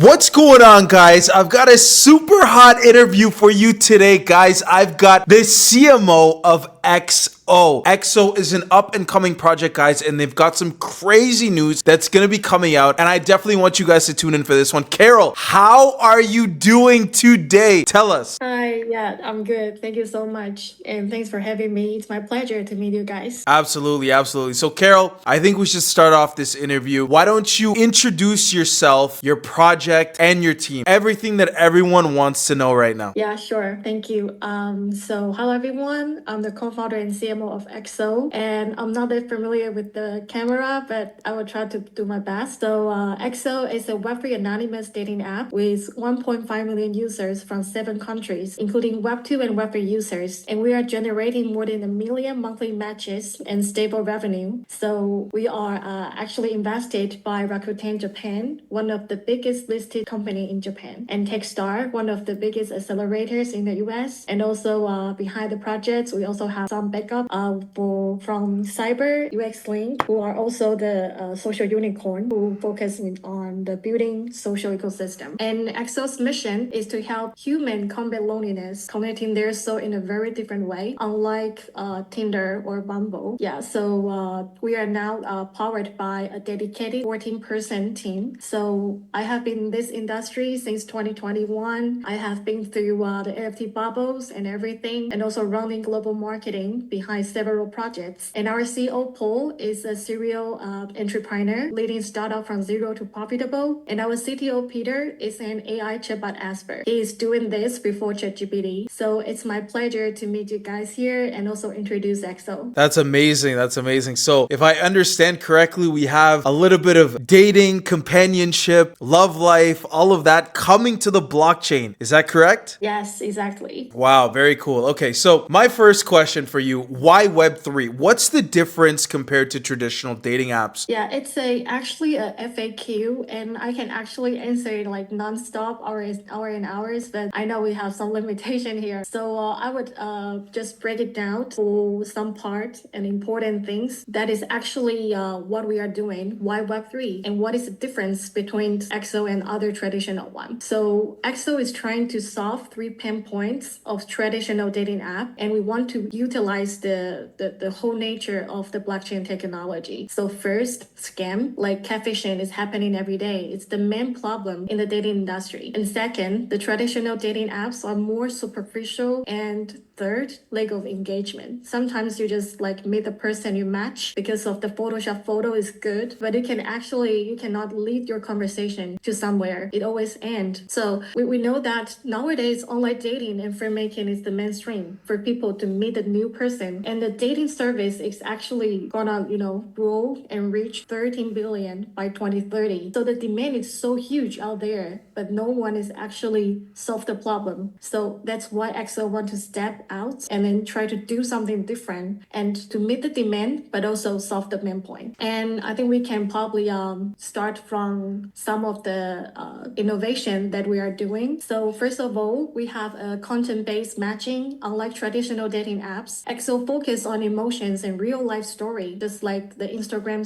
What's going on, guys? I've got a super hot interview for you today, guys. I've got the CMO of XO. XO is an up-and-coming project, guys, and they've got some crazy news that's going to be coming out, and I definitely want you guys to tune in for this one. Carol, how are you doing today? Tell us. Hi, yeah, I'm good. Thank you so much. And thanks for having me. It's my pleasure to meet you guys. Absolutely, absolutely. So, Carol, I think we should start off this interview. Why don't you introduce yourself, your project, and your team? Everything that everyone wants to know right now. Yeah, sure. Thank you. So hello everyone. I'm the co-founder and CMO of XO, and I'm not that familiar with the camera, but I will try to do my best. So XO is a Web3 anonymous dating app with 1.5 million users from 7 countries, including Web2 and Web3 users, and we are generating more than 1 million monthly matches and stable revenue. So we are actually invested by Rakuten Japan, one of the biggest listed company in Japan, and Techstar, one of the biggest accelerators in the US. And also behind the projects, we also have some backup from Cyber UX Link, who are also the social unicorn who focus on the building social ecosystem. And XO's mission is to help human combat loneliness, connecting their soul in a very different way, unlike Tinder or Bumble. Yeah, so we are now powered by a dedicated 14-person team. So I have been in this industry since 2021. I have been through the NFT bubbles and everything, and also running global marketing behind several projects. And our CEO Paul is a serial entrepreneur, leading startup from zero to profitable. And our CTO Peter is an AI chatbot expert. He is doing this before ChatGPT. So it's my pleasure to meet you guys here and also introduce XO. That's amazing. That's amazing. So, if I understand correctly, we have a little bit of dating, companionship, love life, all of that coming to the blockchain. Is that correct? Yes, exactly. Wow, very cool. Okay, so my first question for you, why Web3? What's the difference compared to traditional dating apps? Yeah, it's actually a FAQ, and I can actually answer it like nonstop, hours and hours. But I know we have some limitation here, so I would just break it down for some part and important things. That is actually what we are doing. Why Web3, and what is the difference between XO and other traditional one? So XO is trying to solve 3 pain points of traditional dating app, and we want to utilize the whole nature of the blockchain technology. So first, scam like catfishing is happening every day. It's the main problem in the dating industry. And second, the traditional dating apps are more superficial. And third, lack of engagement. Sometimes you just like meet the person you match because of the Photoshop photo is good, but you cannot lead your conversation to somewhere. It always ends. So we know that nowadays online dating and friend making is the mainstream for people to meet a new person. And the dating service is actually gonna, grow and reach 13 billion by 2030. So the demand is so huge out there, but no one is actually solve the problem. So that's why XO want to step out and then try to do something different and to meet the demand, but also solve the main point. And I think we can probably start from some of the innovation that we are doing. So first of all, we have a content-based matching. Unlike traditional dating apps, XO focus on emotions and real life story. Just like the Instagram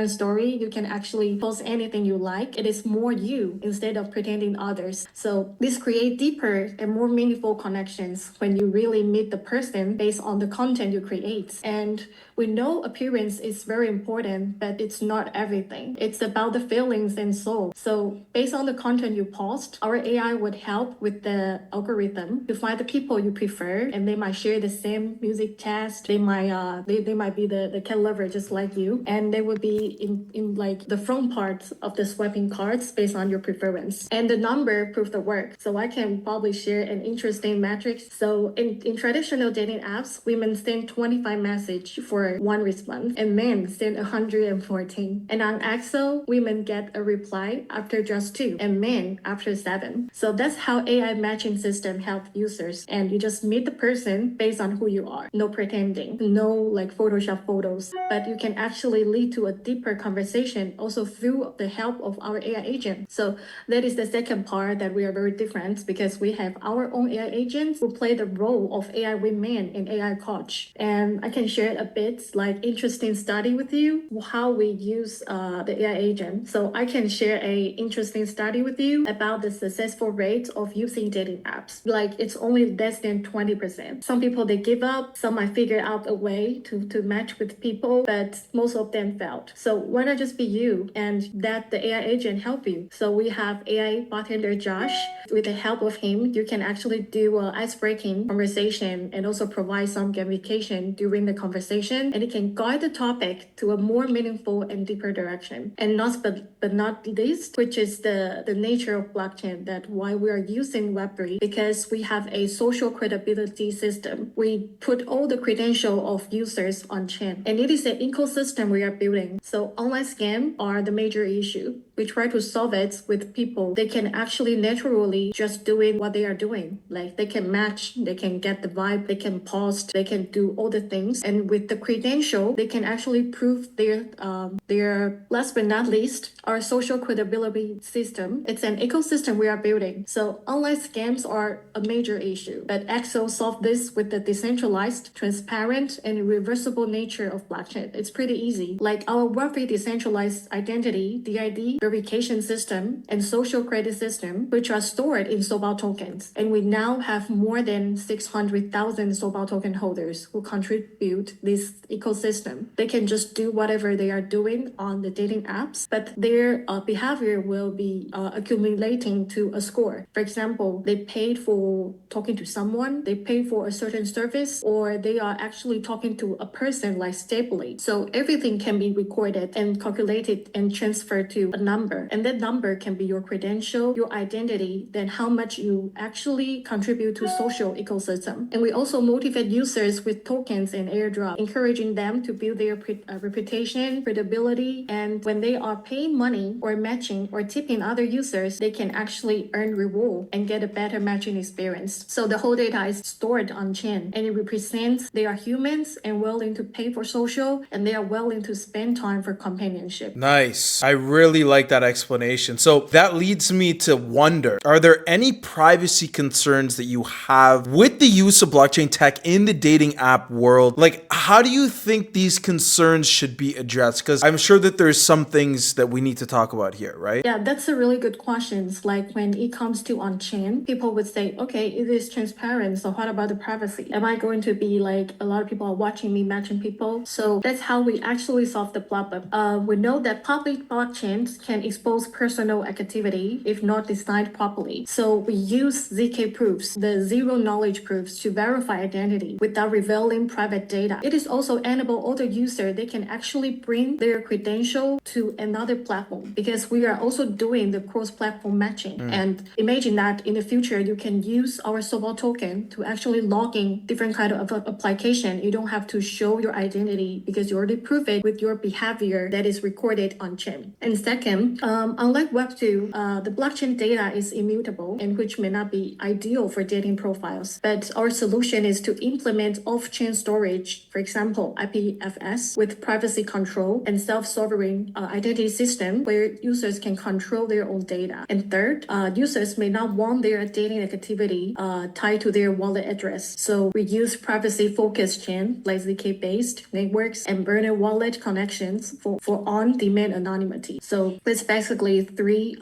story, you can actually post anything you like. It is more you instead of pretending others. So this create deeper and more meaningful connections when you really meet the person based on the content you create. And we know appearance is very important, but it's not everything. It's about the feelings and soul. So based on the content you post, our AI would help with the algorithm to find the people you prefer, and they might share the same music taste. They might be the cat lover just like you, and they would be in like the front part of the swiping cards based on your preference. And the number prove the work. So I can probably share an interesting metric. So in traditional dating apps, women send 25 message for 1 response, and men send 114. And on XO, women get a reply after just 2, and men after 7. So that's how AI matching system help users. And you just meet the person based on who you are. are. No pretending, no like Photoshop photos, but you can actually lead to a deeper conversation also through the help of our AI agent. So that is the second part that we are very different, because we have our own AI agents who play the role of AI wingman and AI coach. And I can share a bit like interesting study with you how we use the AI agent. So I can share a interesting study with you about the successful rate of using dating apps. Like it's only less than 20%. Some people they give up, some might figure out a way to match with people, but most of them failed. So why not just be you and let the AI agent help you? So we have AI bartender Josh. With the help of him, you can actually do an ice-breaking conversation and also provide some gamification during the conversation, and it can guide the topic to a more meaningful and deeper direction. And last but not least, which is the nature of blockchain, that why we are using Web3, because we have a social credibility system. We put all the credential of users on chain, and it is an ecosystem we are building. So online scam are the major issue. We try to solve it with people. They can actually naturally just doing what they are doing. Like they can match, they can get the vibe, they can post, they can do all the things. And with the credential, they can actually prove their last but not least, our social credibility system. It's an ecosystem we are building. So online scams are a major issue, but XO solved this with the decentralized, transparent, and reversible nature of blockchain. It's pretty easy. Like our Web3 decentralized identity, DID, verification system, and social credit system, which are stored in SOBAL tokens. And we now have more than 600,000 SOBAL token holders who contribute this ecosystem. They can just do whatever they are doing on the dating apps, but their behavior will be accumulating to a score. For example, they paid for talking to someone, they paid for a certain service, or they are actually talking to a person like stably. So everything can be recorded and calculated and transferred to a number, and that number can be your credential, your identity, then how much you actually contribute to social ecosystem. And we also motivate users with tokens and airdrop, encouraging them to build their reputation, credibility, and when they are paying money or matching or tipping other users, they can actually earn reward and get a better matching experience. So the whole data is stored on chain, and it represents they are humans and willing to pay for social, and they are willing to spend time for companionship. Nice. I really like that explanation. So that leads me to wonder, are there any privacy concerns that you have with the use of blockchain tech in the dating app world? Like, how do you think these concerns should be addressed? Because I'm sure that there's some things that we need to talk about here, right? Yeah, that's a really good question. Like when it comes to on-chain, people would say, okay, it is transparent, so what about the privacy? Am I going to be like, a lot of people are watching me matching people? So that's how we actually solve the problem. We know that public blockchains can expose personal activity if not designed properly. So we use ZK proofs, the zero knowledge proofs, to verify identity without revealing private data. It is also enable other users, they can actually bring their credential to another platform, because we are also doing the cross-platform matching. And imagine that in the future, you can use our SOBAL token to actually log in different kind of application. You don't have to show your identity because you already prove it with your behavior that is recorded on chain. And second, unlike Web2, the blockchain data is immutable, and which may not be ideal for dating profiles. But our solution is to implement off-chain storage, for example, IPFS, with privacy control and self-sovereign identity system where users can control their own data. And third, users may not want their dating activity tied to their wallet address. So we use privacy-focused chain like ZK-based networks and burner wallet connections for on-demand anonymity. So that's basically three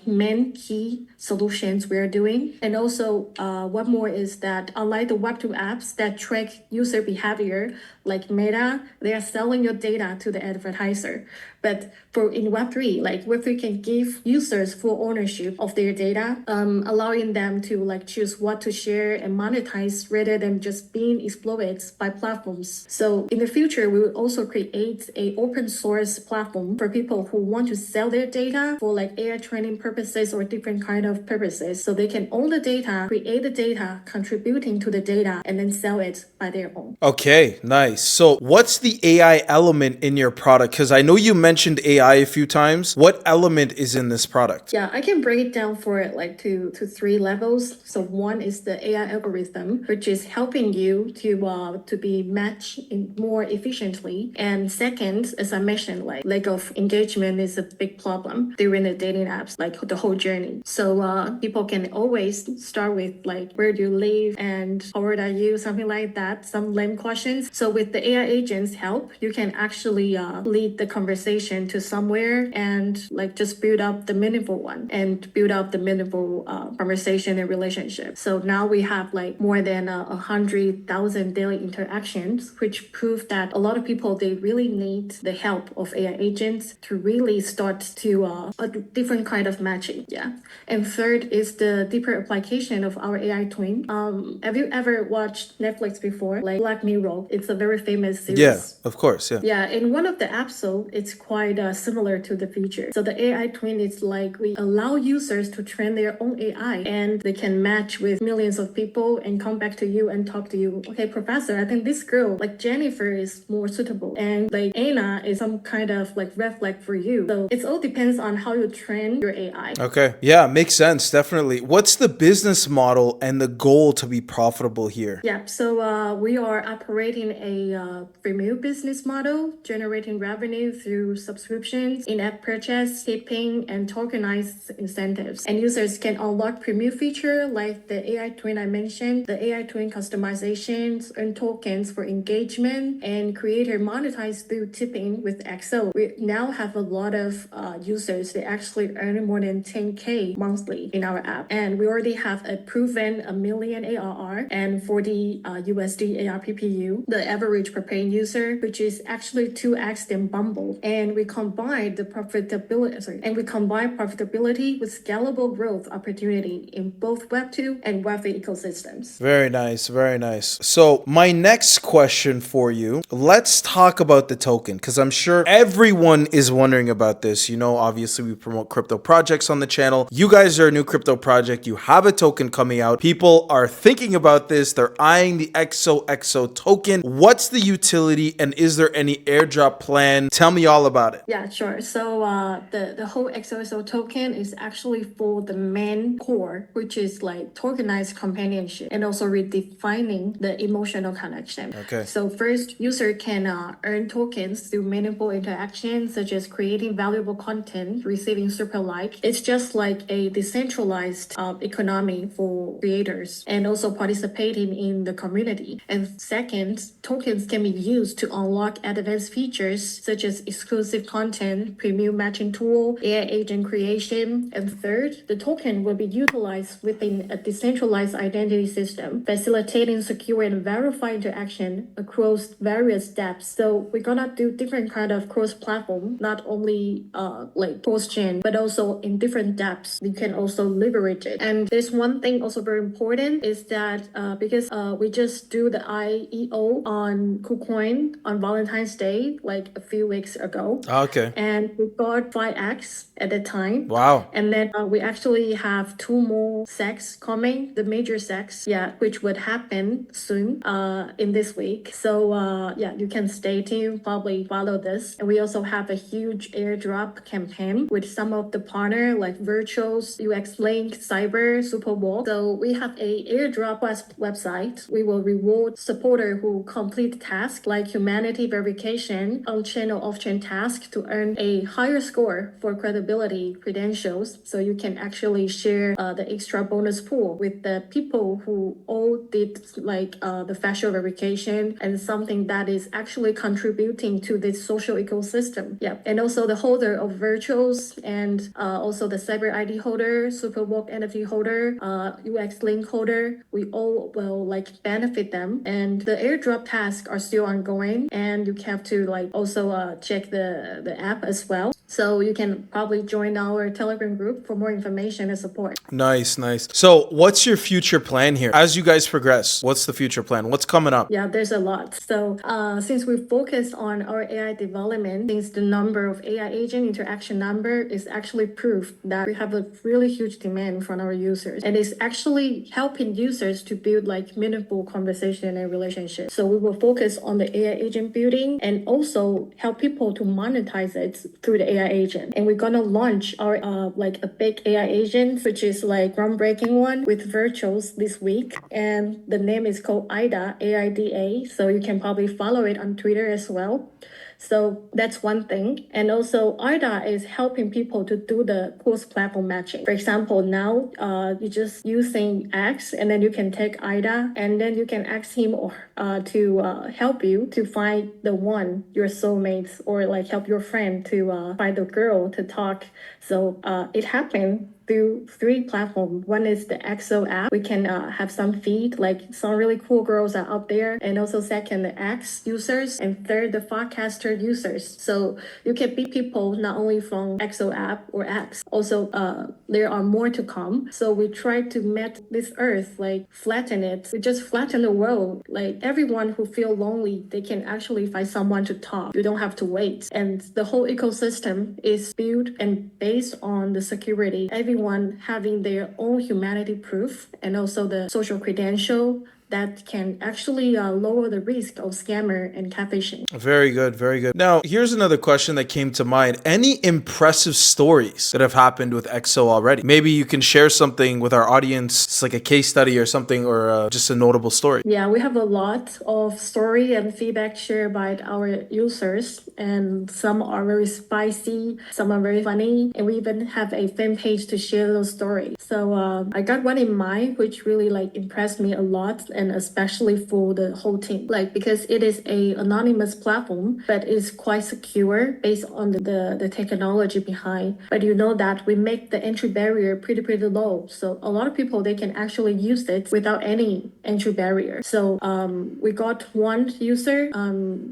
main key solutions we're doing. And also, one more is that unlike the Web2 apps that track user behavior, like Meta, they are selling your data to the advertiser. But in Web3, like Web3 can give users full ownership of their data, allowing them to like choose what to share and monetize rather than just being exploited by platforms. So in the future, we will also create a open source platform for people who want to sell their data for like AI training purposes or different kind of purposes. So they can own the data, create the data, contributing to the data, and then sell it by their own. Okay, nice. So what's the AI element in your product? Because I know you mentioned mentioned AI a few times. What element is in this product? Yeah, I can break it down for it like to three levels. So one is the AI algorithm, which is helping you to be matched in more efficiently. And second, as I mentioned, like lack of engagement is a big problem during the dating apps, like the whole journey. So people can always start with like where do you live and how old are you, something like that, some lame questions. So with the AI agents help, you can actually lead the conversation to somewhere and like just build up the meaningful one and build up the meaningful conversation and relationship. So now we have like more than 100,000 daily interactions, which prove that a lot of people, they really need the help of AI agents to really start to a different kind of matching. Yeah. And third is the deeper application of our AI twin. Have you ever watched Netflix before? Like Black Mirror. It's a very famous series. Yeah, of course. Yeah. Yeah, in one of the episodes, it's quite similar to the feature. So the AI twin is like we allow users to train their own AI and they can match with millions of people and come back to you and talk to you. Okay, professor, I think this girl, like Jennifer, is more suitable. And like Anna is some kind of like red flag for you. So it all depends on how you train your AI. Okay. Yeah, makes sense. Definitely. What's the business model and the goal to be profitable here? Yeah, so we are operating a premium business model, generating revenue through subscriptions, in-app purchase, tipping, and tokenized incentives. And users can unlock premium feature like the AI twin I mentioned, the AI twin customizations, earn tokens for engagement, and creator monetize through tipping with XO. We now have a lot of users. They actually earn more than 10K monthly in our app, and we already have a proven a million ARR and 40 USD ARPPU, the average per paying user, which is actually 2x than Bumble. And we combine profitability with scalable growth opportunity in both Web2 and Web3 ecosystems. Very nice. Very nice. So my next question for you, let's talk about the token because I'm sure everyone is wondering about this. You know, obviously we promote crypto projects on the channel. You guys are a new crypto project. You have a token coming out. People are thinking about this. They're eyeing the XOXO token. What's the utility and is there any airdrop plan? Tell me all about it. Yeah, sure. So the whole XOXO token is actually for the main core, which is like tokenized companionship and also redefining the emotional connection. Okay. So first, user can earn tokens through meaningful interactions, such as creating valuable content, receiving super like. It's just like a decentralized economy for creators and also participating in the community. And second, tokens can be used to unlock advanced features such as exclusive content, premium matching tool, AI agent creation. And third, the token will be utilized within a decentralized identity system, facilitating secure and verified interaction across various depths. So we're gonna do different kind of cross-platform, not only like cross-chain, but also in different depths. You can also leverage it. And there's one thing also very important is that because we just do the IEO on Kucoin on Valentine's Day, like a few weeks ago. Okay. And we got 5x at the time. Wow. And then we actually have two more SECs coming, the major SECs, yeah, which would happen soon in this week. So yeah, you can stay tuned, probably follow this. And we also have a huge airdrop campaign with some of the partner like Virtuals, UX Link, Cyber, Superwalk. So we have a airdrop website. We will reward supporter who complete tasks like humanity verification, on-chain or off-chain task to earn a higher score for credibility credentials. So you can actually share the extra bonus pool with the people who all did like the facial verification and something that is actually contributing to this social ecosystem. Yeah, and also the holder of virtuals and also the Cyber ID holder, Superwalk NFT holder, UX Link holder. We all will like benefit them. And the airdrop tasks are still ongoing, and you have to like also check the app as well. So you can probably join our Telegram group for more information and support. Nice, nice. So what's your future plan here? As you guys progress, what's the future plan? What's coming up? Yeah, there's a lot. So since we focused on our AI development, since the number of AI agent interaction number is actually proof that we have a really huge demand from our users. And it's actually helping users to build like meaningful conversation and relationship. So we will focus on the AI agent building and also help people to monetize it through the AI agent. And we're gonna launch our like a big AI agent, which is like groundbreaking one with virtuals this week. And the name is called AIDA, AIDA. So you can probably follow it on Twitter as well. So that's one thing. And also AIDA is helping people to do the cross-platform matching. For example, now you're just using X, and then you can take AIDA, and then you can ask him or to help you to find the one, your soulmates, or like help your friend to find the girl to talk. So it happened through 3 platforms. One is the XO app. We can have some feed, like some really cool girls are out there. And also second, the X users. And third, the podcaster users. So you can meet people not only from XO app or X. Also, there are more to come. So we try to make this earth, like flatten it. We just flatten the world. Like everyone who feel lonely, they can actually find someone to talk. You don't have to wait. And the whole ecosystem is built and based on the security. Everyone having their own humanity proof and also the social credential that can actually lower the risk of scammer and catfishing. Very good, very good. Now, here's another question that came to mind. Any impressive stories that have happened with XO already? Maybe you can share something with our audience. It's like a case study or something, or just a notable story. Yeah, we have a lot of story and feedback shared by our users, and some are very spicy, some are very funny, and we even have a fan page to share those stories. So I got one in mind which really like impressed me a lot, and especially for the whole team, like because it is a anonymous platform, but it's quite secure based on the technology behind. But you know that we make the entry barrier pretty low, so a lot of people, they can actually use it without any entry barrier. So we got one user,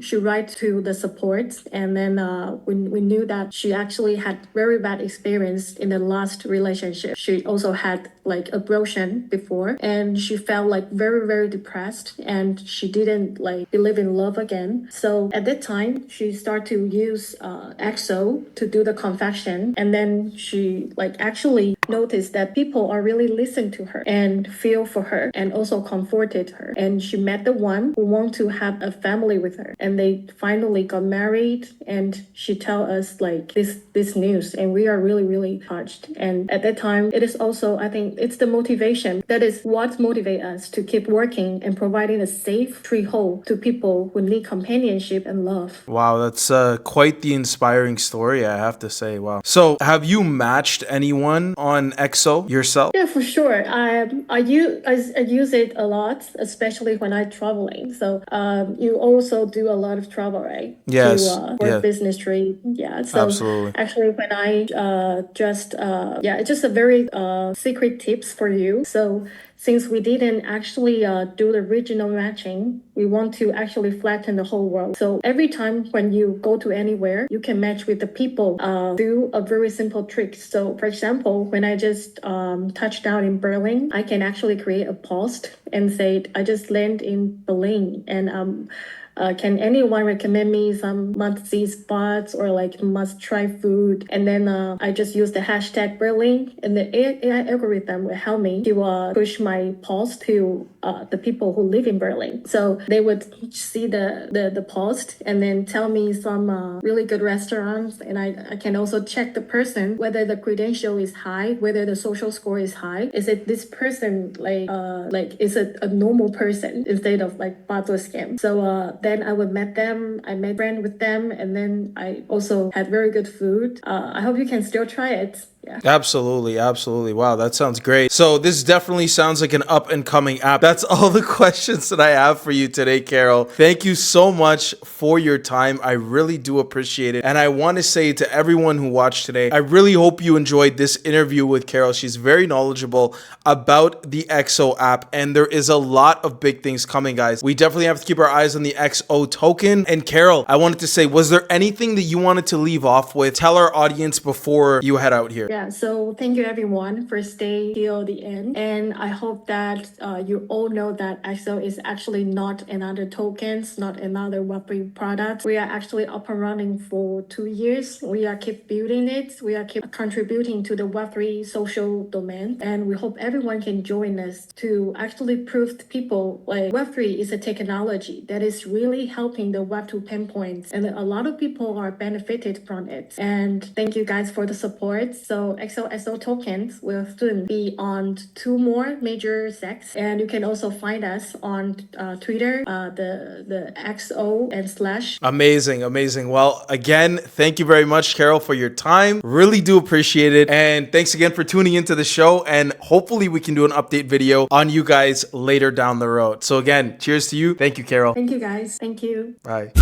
she write to the support, and then we knew that she actually had very bad experience in the last relationship. She also had like abortion before, and she felt like very depressed, and she didn't like believe in love again. So at that time, she started to use XO to do the confession, and then she like actually noticed that people are really listening to her and feel for her and also comforted her. And she met the one who want to have a family with her, and they finally got married. And she tell us like this news, and we are really touched. And at that time, it is also, I think it's the motivation that is what motivate us to keep working and providing a safe treehold to people who need companionship and love. Wow, that's quite the inspiring story, I have to say. Wow. So have you matched anyone on XO yourself? Yeah, for sure. I use it a lot, especially when I'm traveling. So you also do a lot of travel, right? Yes. To work business trip. Yeah. So Absolutely. actually, when I it's just a very secret tips for you. So since we didn't actually do the regional matching, we want to actually flatten the whole world. So every time when you go to anywhere, you can match with the people through a very simple trick. So for example, when I just touched down in Berlin, I can actually create a post and say, I just landed in Berlin, and can anyone recommend me some must-see spots or like must-try food? And then I just use the hashtag Berlin, and the AI algorithm will help me to push my post to the people who live in Berlin. So they would see the post and then tell me some really good restaurants, and I can also check the person, whether the credential is high, whether the social score is high. Is it this person like is it a normal person instead of like bot or scam? So then I would met them, I made friend with them, and then I also had very good food. I hope you can still try it. Yeah. Absolutely. Wow, that sounds great. So this definitely sounds like an up and coming app. That's all the questions that I have for you today, Carol. Thank you so much for your time. I really do appreciate it. And I want to say to everyone who watched today, I really hope you enjoyed this interview with Carol. She's very knowledgeable about the XO app, and there is a lot of big things coming, guys. We definitely have to keep our eyes on the XO token. And Carol, I wanted to say, was there anything that you wanted to leave off with? Tell our audience before you head out here. Yeah, so thank you everyone for staying till the end. And I hope that you all know that XO is actually not another tokens, not another Web3 product. We are actually up and running for 2 years. We are keep building it. We are keep contributing to the Web3 social domain. And we hope everyone can join us to actually prove to people like Web3 is a technology that is really helping the Web2 pain points. And a lot of people are benefited from it. And thank you guys for the support. So XOXO tokens will soon be on 2 more major SECs. And you can also find us on Twitter, the XO and slash. Amazing, amazing. Well, again, thank you very much, Carol, for your time. Really do appreciate it. And thanks again for tuning into the show. And hopefully we can do an update video on you guys later down the road. So again, cheers to you. Thank you, Carol. Thank you guys. Thank you. Bye.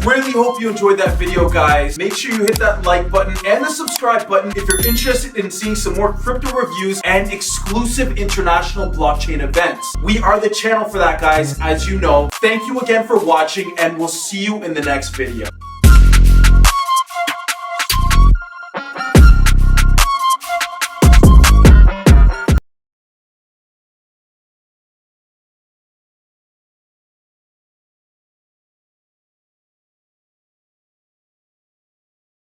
Really hope you enjoyed that video, guys. Make sure you hit that like button and the subscribe button if you're interested in seeing some more crypto reviews and exclusive international blockchain events. We are the channel for that, guys, as you know. Thank you again for watching, and we'll see you in the next video.